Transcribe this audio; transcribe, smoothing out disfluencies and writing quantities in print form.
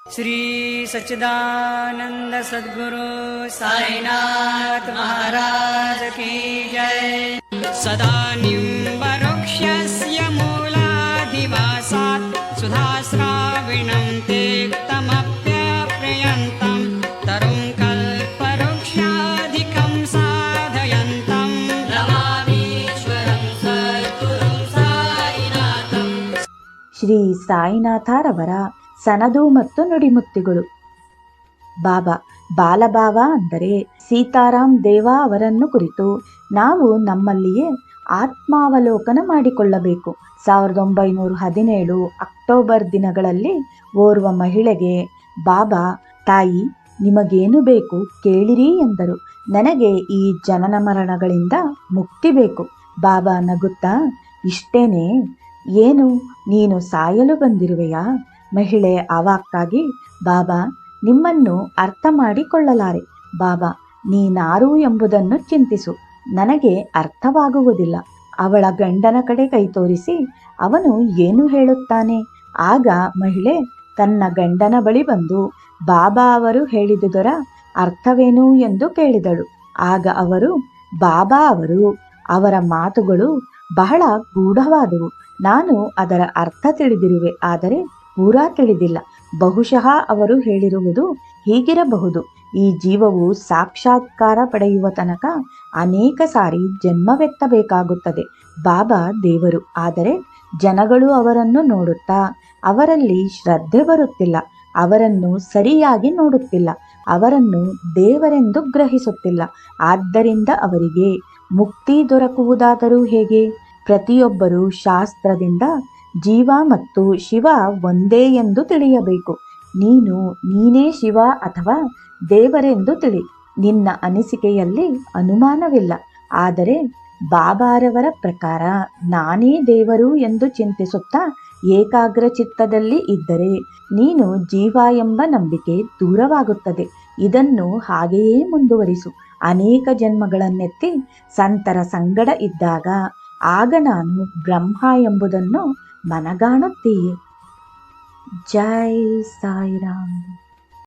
श्री सच्चिदानंद सद्गुरु साईनाथ महाराज की जय। सदा निम्बवृक्षस्य मूलाधिवासात् सुधाश्राविणं तेक्तमप्यप्रियन्तं तरुं कल्पवृक्षाधिकं साधयन्तं नमामीश्वरं सद्गुरुं साईनाथं। ಶ್ರೀ ಸಾಯಿನಾಥರವರ ಸನದು ಮತ್ತು ನುಡಿಮುತ್ತಿಗಳು. ಬಾಬಾ ಬಾಲಭಾವ ಅಂದರೆ ಸೀತಾರಾಮ್ ದೇವ ಅವರನ್ನು ಕುರಿತು ನಾವು ನಮ್ಮಲ್ಲಿಯೇ ಆತ್ಮಾವಲೋಕನ ಮಾಡಿಕೊಳ್ಳಬೇಕು. 1917 ಅಕ್ಟೋಬರ್ ದಿನಗಳಲ್ಲಿ ಓರ್ವ ಮಹಿಳೆಗೆ ಬಾಬಾ, ತಾಯಿ ನಿಮಗೇನು ಬೇಕು ಕೇಳಿರಿ ಎಂದರು. ನನಗೆ ಈ ಜನನ ಮರಣಗಳಿಂದ ಮುಕ್ತಿ ಬೇಕು. ಬಾಬಾ ನಗುತ್ತಾ, ಇಷ್ಟೇನೆ, ಏನು ನೀನು ಸಾಯಲು ಬಂದಿರುವೆಯಾ? ಮಹಿಳೆ ಅವಾಕ್ಕಾಗಿ, ಬಾಬಾ ನಿಮ್ಮನ್ನು ಅರ್ಥ ಮಾಡಿಕೊಳ್ಳಲಾರೆ. ಬಾಬಾ, ನೀನಾರು ಎಂಬುದನ್ನು ಚಿಂತಿಸು, ನನಗೆ ಅರ್ಥವಾಗುವುದಿಲ್ಲ. ಅವಳ ಗಂಡನ ಕಡೆ ಕೈ ತೋರಿಸಿ, ಅವನು ಏನು ಹೇಳುತ್ತಾನೆ? ಆಗ ಮಹಿಳೆ ತನ್ನ ಗಂಡನ ಬಳಿ ಬಂದು ಬಾಬಾ ಅವರು ಹೇಳಿದುದರ ಅರ್ಥವೇನು ಎಂದು ಕೇಳಿದಳು. ಆಗ ಅವರು, ಬಾಬಾ ಅವರ ಮಾತುಗಳು ಬಹಳ ಗೂಢವಾದವು. ನಾನು ಅದರ ಅರ್ಥ ತಿಳಿದಿರುವೆ, ಆದರೆ ಪೂರಾ ತಿಳಿದಿಲ್ಲ. ಬಹುಶಃ ಅವರು ಹೇಳಿರುವುದು ಹೀಗಿರಬಹುದು: ಈ ಜೀವವು ಸಾಕ್ಷಾತ್ಕಾರ ಪಡೆಯುವ ತನಕ ಅನೇಕ ಸಾರಿ ಜನ್ಮವೆತ್ತಬೇಕಾಗುತ್ತದೆ. ಬಾಬಾ ದೇವರು, ಆದರೆ ಜನಗಳು ಅವರನ್ನು ನೋಡುತ್ತಾ ಅವರಲ್ಲಿ ಶ್ರದ್ಧೆ ಬರುತ್ತಿಲ್ಲ, ಅವರನ್ನು ಸರಿಯಾಗಿ ನೋಡುತ್ತಿಲ್ಲ, ಅವರನ್ನು ದೇವರೆಂದು ಗ್ರಹಿಸುತ್ತಿಲ್ಲ. ಆದ್ದರಿಂದ ಅವರಿಗೆ ಮುಕ್ತಿ ದೊರಕುವುದಾದರೂ ಹೇಗೆ? ಪ್ರತಿಯೊಬ್ಬರೂ ಶಾಸ್ತ್ರದಿಂದ ಜೀವ ಮತ್ತು ಶಿವ ಒಂದೇ ಎಂದು ತಿಳಿಯಬೇಕು. ನೀನೇ ಶಿವ ಅಥವಾ ದೇವರೆಂದು ತಿಳಿ. ನಿನ್ನ ಅನಿಸಿಕೆಯಲ್ಲಿ ಅನುಮಾನವಿಲ್ಲ. ಆದರೆ ಬಾಬಾರವರ ಪ್ರಕಾರ ನಾನೇ ದೇವರು ಎಂದು ಚಿಂತಿಸುತ್ತಾ ಏಕಾಗ್ರ ಚಿತ್ತದಲ್ಲಿ ಇದ್ದರೆ ನೀನು ಜೀವ ಎಂಬ ನಂಬಿಕೆ ದೂರವಾಗುತ್ತದೆ. ಇದನ್ನು ಹಾಗೆಯೇ ಮುಂದುವರಿಸು. ಅನೇಕ ಜನ್ಮಗಳನ್ನೆತ್ತಿ ಸಂತರ ಸಂಗಡ ಇದ್ದಾಗ ಆಗ ನಾನು ಬ್ರಹ್ಮ ಎಂಬುದನ್ನು ಮನಗಾಣುತ್ತೀಯೆ. ಜೈ ಸಾಯಿರಾಮ್.